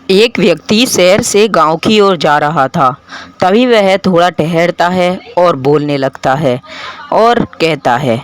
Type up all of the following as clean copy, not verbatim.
एक व्यक्ति शहर से गांव की ओर जा रहा था। तभी वह थोड़ा ठहरता है और बोलने लगता है और कहता है,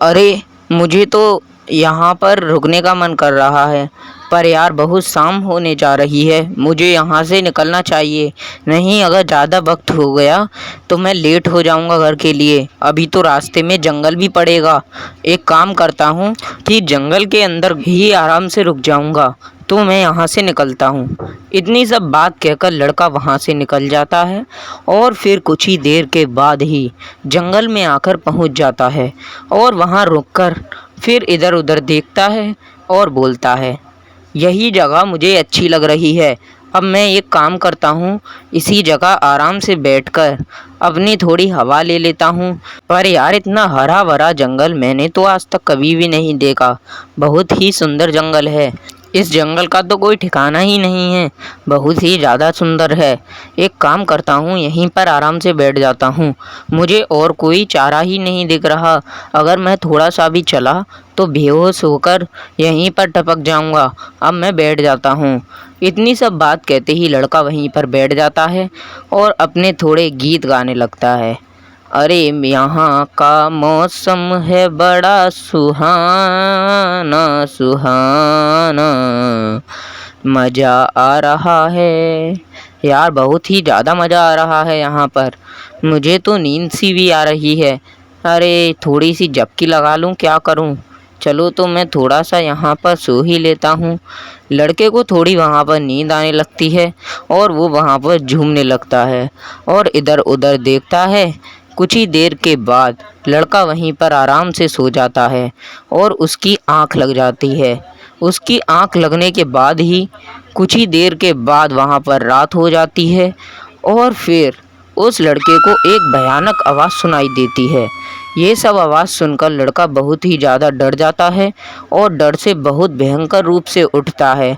अरे, मुझे तो यहाँ पर रुकने का मन कर रहा है, पर यार बहुत शाम होने जा रही है, मुझे यहाँ से निकलना चाहिए। नहीं, अगर ज़्यादा वक्त हो गया तो मैं लेट हो जाऊँगा घर के लिए। अभी तो रास्ते में जंगल भी पड़ेगा। एक काम करता हूँ कि जंगल के अंदर ही आराम से रुक जाऊँगा, तो मैं यहाँ से निकलता हूँ। इतनी सब बात कहकर लड़का वहाँ से निकल जाता है और फिर कुछ ही देर के बाद ही जंगल में आकर पहुँच जाता है और वहाँ रुककर फिर इधर उधर देखता है और बोलता है, यही जगह मुझे अच्छी लग रही है। अब मैं एक काम करता हूँ, इसी जगह आराम से बैठकर अपनी थोड़ी हवा ले लेता हूँ। पर यार, इतना हरा भरा जंगल मैंने तो आज तक कभी भी नहीं देखा। बहुत ही सुंदर जंगल है। इस जंगल का तो कोई ठिकाना ही नहीं है, बहुत ही ज़्यादा सुंदर है। एक काम करता हूँ, यहीं पर आराम से बैठ जाता हूँ। मुझे और कोई चारा ही नहीं दिख रहा। अगर मैं थोड़ा सा भी चला तो बेहोश होकर यहीं पर टपक जाऊँगा। अब मैं बैठ जाता हूँ। इतनी सब बात कहते ही लड़का वहीं पर बैठ जाता है और अपने थोड़े गीत गाने लगता है। अरे, यहाँ का मौसम है बड़ा सुहाना सुहाना, मज़ा आ रहा है। यार, बहुत ही ज़्यादा मज़ा आ रहा है यहाँ पर। मुझे तो नींद सी भी आ रही है। अरे, थोड़ी सी झपकी लगा लूँ, क्या करूँ। चलो, तो मैं थोड़ा सा यहाँ पर सो ही लेता हूँ। लड़के को थोड़ी वहाँ पर नींद आने लगती है और वो वहाँ पर झूमने लगता है और इधर उधर देखता है। कुछ ही देर के बाद लड़का वहीं पर आराम से सो जाता है और उसकी आँख लग जाती है। उसकी आँख लगने के बाद ही कुछ ही देर के बाद वहाँ पर रात हो जाती है और फिर उस लड़के को एक भयानक आवाज़ सुनाई देती है। ये सब आवाज़ सुनकर लड़का बहुत ही ज़्यादा डर जाता है और डर से बहुत भयंकर रूप से उठता है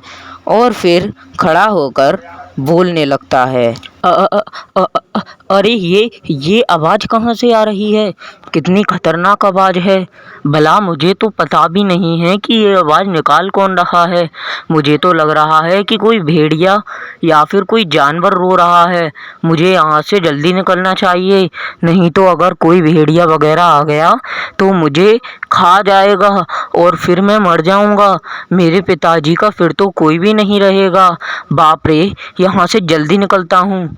और फिर खड़ा होकर बोलने लगता है। अ, अ, अ, अ, अ, अरे, ये आवाज़ कहाँ से आ रही है? कितनी खतरनाक आवाज़ है। भला मुझे तो पता भी नहीं है कि ये आवाज़ निकाल कौन रहा है। मुझे तो लग रहा है कि कोई भेड़िया या फिर कोई जानवर रो रहा है। मुझे यहाँ से जल्दी निकलना चाहिए, नहीं तो अगर कोई भेड़िया वगैरह आ गया तो मुझे खा जाएगा और फिर मैं मर जाऊँगा। मेरे पिताजी का फिर तो कोई भी नहीं रहेगा। बाप रे! यहाँ से जल्दी निकलता हूँ।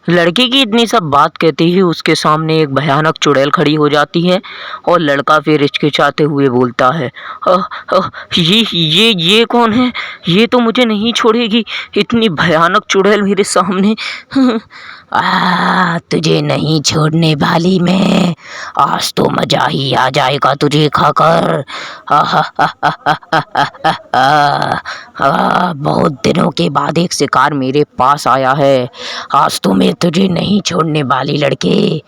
लड़के की इतनी सब बात कहते ही उसके सामने एक भयानक चुड़ैल खड़ी हो जाती है और लड़का फिर हिचकिचाते हुए बोलता है, "अ, अ, ये कौन है? ये तो मुझे नहीं छोड़ेगी। इतनी भयानक चुड़ैल मेरे सामने। तुझे नहीं छोड़ने वाली मैं। आज तो मजा ही आ जाएगा तुझे खाकर। बहुत दिनों के बाद एक शिकार मेरे पास आया है। आज तो मैं तुझे नहीं छोड़ने वाली लड़के।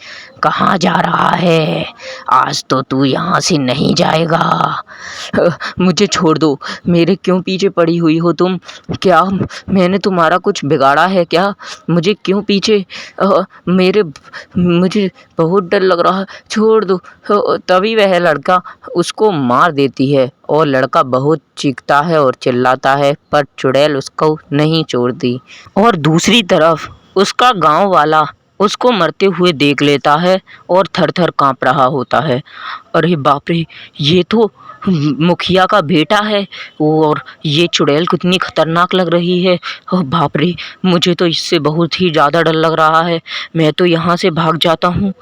कहाँ जा रहा है? आज तो तू यहाँ से नहीं जाएगा। मुझे छोड़ दो। मेरे क्यों पीछे पड़ी हुई हो तुम? क्या मैंने तुम्हारा कुछ बिगाड़ा है क्या? मुझे क्यों पीछे मेरे मुझे बहुत डर लग रहा है, छोड़ दो। तभी वह लड़का उसको मार देती है और लड़का बहुत चीखता है और चिल्लाता है, पर चुड़ैल उसको नहीं छोड़ती। और दूसरी तरफ उसका गांव वाला उसको मरते हुए देख लेता है और थर थर काँप रहा होता है। अरे बाप रे! ये तो मुखिया का बेटा है और ये चुड़ैल कितनी खतरनाक लग रही है। ओह बाप रे! मुझे तो इससे बहुत ही ज़्यादा डर लग रहा है। मैं तो यहाँ से भाग जाता हूँ।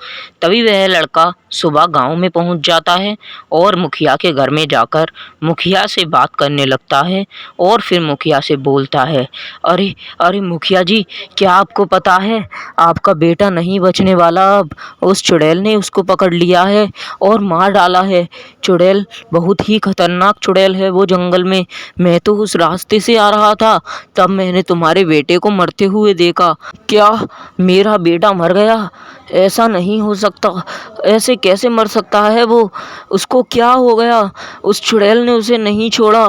तभी वह लड़का सुबह गांव में पहुँच जाता है और मुखिया के घर में जाकर मुखिया से बात करने लगता है और फिर मुखिया से बोलता है, अरे अरे मुखिया जी, क्या आपको पता है आपका बेटा नहीं बचने वाला अब। उस चुड़ैल ने उसको पकड़ लिया है और मार डाला है। चुड़ैल बहुत ही खतरनाक चुड़ैल है वो जंगल में। मैं तो उस रास्ते से आ रहा था, तब मैंने तुम्हारे बेटे को मरते हुए देखा। क्या मेरा बेटा मर गया? ऐसा नहीं हो सकता। ऐसे कैसे मर सकता है वो? उसको क्या हो गया? उस चुड़ैल ने उसे नहीं छोड़ा।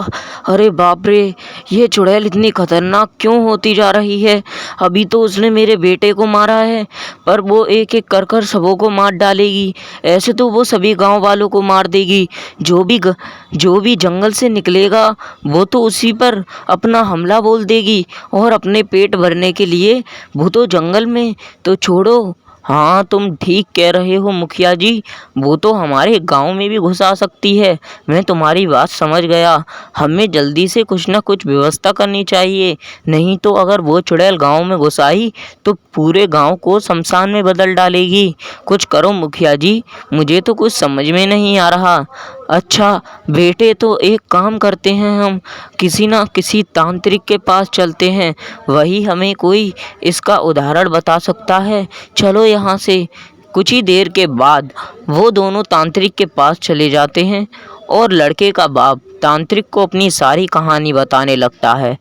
अरे बाप रे! ये चुड़ैल इतनी खतरनाक क्यों होती जा रही है? अभी तो उसने मेरे बेटे को मारा है, पर वो एक एक कर कर सबों को मार डालेगी। ऐसे तो वो सभी गांव वालों को मार देगी। जी, जो भी जंगल से निकलेगा वो तो उसी पर अपना हमला बोल देगी और अपने पेट भरने के लिए वो तो जंगल में तो छोड़ो। हाँ, तुम ठीक कह रहे हो मुखिया जी, वो तो हमारे गांव में भी घुस आ सकती है। मैं तुम्हारी बात समझ गया। हमें जल्दी से कुछ ना कुछ व्यवस्था करनी चाहिए, नहीं तो अगर वो चुड़ैल गांव में घुस आई तो पूरे गांव को शमशान में बदल डालेगी। कुछ करो मुखिया जी, मुझे तो कुछ समझ में नहीं आ रहा। अच्छा बेटे, तो एक काम करते हैं, हम किसी ना किसी तांत्रिक के पास चलते हैं, वही हमें कोई इसका उदाहरण बता सकता है। चलो यहाँ से। कुछ ही देर के बाद वो दोनों तांत्रिक के पास चले जाते हैं और लड़के का बाप तांत्रिक को अपनी सारी कहानी बताने लगता है।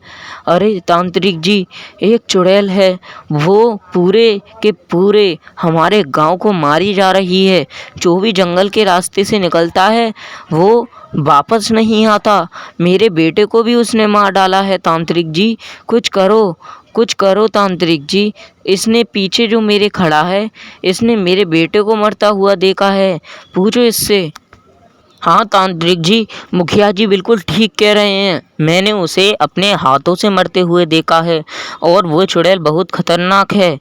अरे तांत्रिक जी, एक चुड़ैल है, वो पूरे के पूरे हमारे गांव को मारी जा रही है। जो भी जंगल के रास्ते से निकलता है वो वापस नहीं आता। मेरे बेटे को भी उसने मार डाला है तांत्रिक जी, कुछ करो, कुछ करो तांत्रिक जी। इसने पीछे जो मेरे खड़ा है, इसने मेरे बेटे को मरता हुआ देखा है, पूछो इससे। हाँ तांत्रिक जी, मुखिया जी बिल्कुल ठीक कह रहे हैं, मैंने उसे अपने हाथों से मरते हुए देखा है और वो चुड़ैल बहुत खतरनाक है।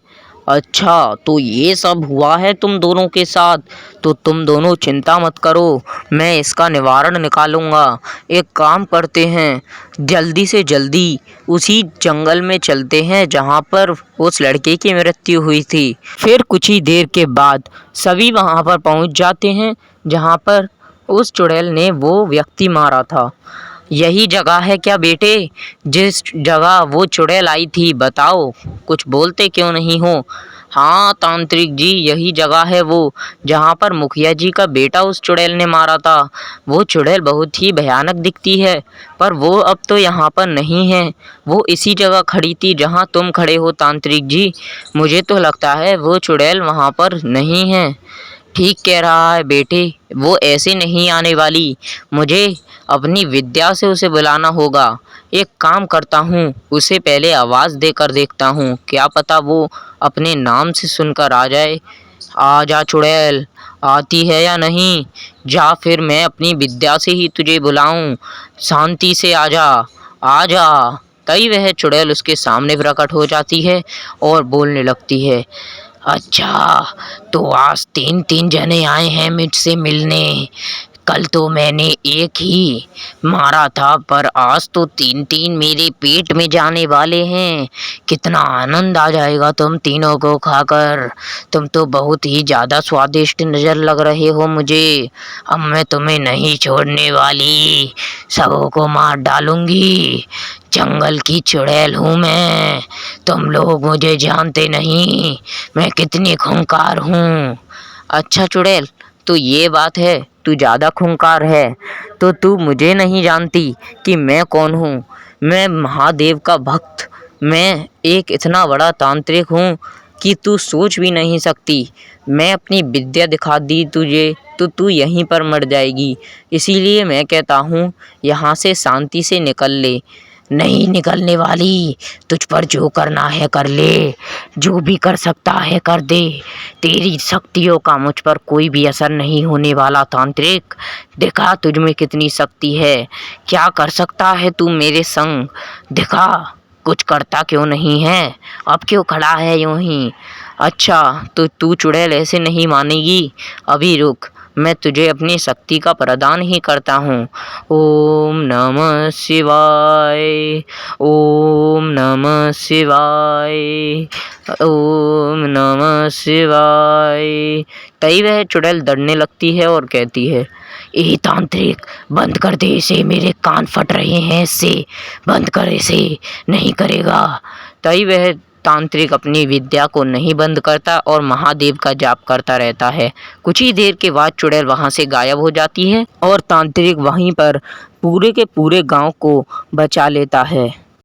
अच्छा, तो ये सब हुआ है तुम दोनों के साथ, तो तुम दोनों चिंता मत करो, मैं इसका निवारण निकालूंगा। एक काम करते हैं, जल्दी से जल्दी उसी जंगल में चलते हैं जहाँ पर उस लड़के की मृत्यु हुई थी। फिर कुछ ही देर के बाद सभी वहाँ पर पहुँच जाते हैं जहाँ पर उस चुड़ैल ने वो व्यक्ति मारा था। यही जगह है क्या बेटे, जिस जगह वो चुड़ैल आई थी? बताओ, कुछ बोलते क्यों नहीं हो? हाँ तांत्रिक जी, यही जगह है वो जहाँ पर मुखिया जी का बेटा उस चुड़ैल ने मारा था। वो चुड़ैल बहुत ही भयानक दिखती है, पर वो अब तो यहाँ पर नहीं है। वो इसी जगह खड़ी थी जहाँ तुम खड़े हो तांत्रिक जी। मुझे तो लगता है वो चुड़ैल वहाँ पर नहीं है। ठीक कह रहा है बेटे, वो ऐसे नहीं आने वाली, मुझे अपनी विद्या से उसे बुलाना होगा। एक काम करता हूँ, उसे पहले आवाज़ देकर देखता हूँ, क्या पता वो अपने नाम से सुनकर आ जाए। आ जा चुड़ैल, आती है या नहीं? जा, फिर मैं अपनी विद्या से ही तुझे बुलाऊं। शांति से आ जा, आ जा। तभी वह चुड़ैल उसके सामने प्रकट हो जाती है और बोलने लगती है। अच्छा, तो आज 3-3 जने आए हैं मुझसे मिलने। कल तो मैंने एक ही मारा था, पर आज तो 3-3 मेरे पेट में जाने वाले हैं। कितना आनंद आ जाएगा तुम तीनों को खाकर। तुम तो बहुत ही ज़्यादा स्वादिष्ट नज़र लग रहे हो मुझे। अब मैं तुम्हें नहीं छोड़ने वाली, सबों को मार डालूंगी। जंगल की चुड़ैल हूँ मैं, तुम लोग मुझे जानते नहीं, मैं कितनी खूंखार हूँ। अच्छा चुड़ैल, तो ये बात है, तू ज़्यादा खूंखार है, तो तू मुझे नहीं जानती कि मैं कौन हूँ। मैं महादेव का भक्त, मैं एक इतना बड़ा तांत्रिक हूँ कि तू सोच भी नहीं सकती। मैं अपनी विद्या दिखा दी तुझे तो तू यहीं पर मर जाएगी। इसीलिए मैं कहता हूँ, यहाँ से शांति से निकल ले। नहीं निकलने वाली, तुझ पर जो करना है कर ले, जो भी कर सकता है कर दे। तेरी शक्तियों का मुझ पर कोई भी असर नहीं होने वाला तांत्रिक। दिखा तुझ में कितनी शक्ति है, क्या कर सकता है तू मेरे संग, दिखा। कुछ करता क्यों नहीं है, अब क्यों खड़ा है यूं ही? अच्छा, तो तू चुड़ैल ऐसे नहीं मानेगी, अभी रुक, मैं तुझे अपनी शक्ति का प्रदान ही करता हूँ। ओम नमः शिवाय, ओम नमः शिवाय, ओम नमः शिवाय। तभी वह चुड़ैल डरने लगती है और कहती है, ए तांत्रिक, बंद कर दे इसे, मेरे कान फट रहे हैं इससे, बंद कर इसे, नहीं करेगा। तभी वह तांत्रिक अपनी विद्या को नहीं बंद करता और महादेव का जाप करता रहता है। कुछ ही देर के बाद चुड़ैल वहां से गायब हो जाती है और तांत्रिक वहीं पर पूरे के पूरे गांव को बचा लेता है।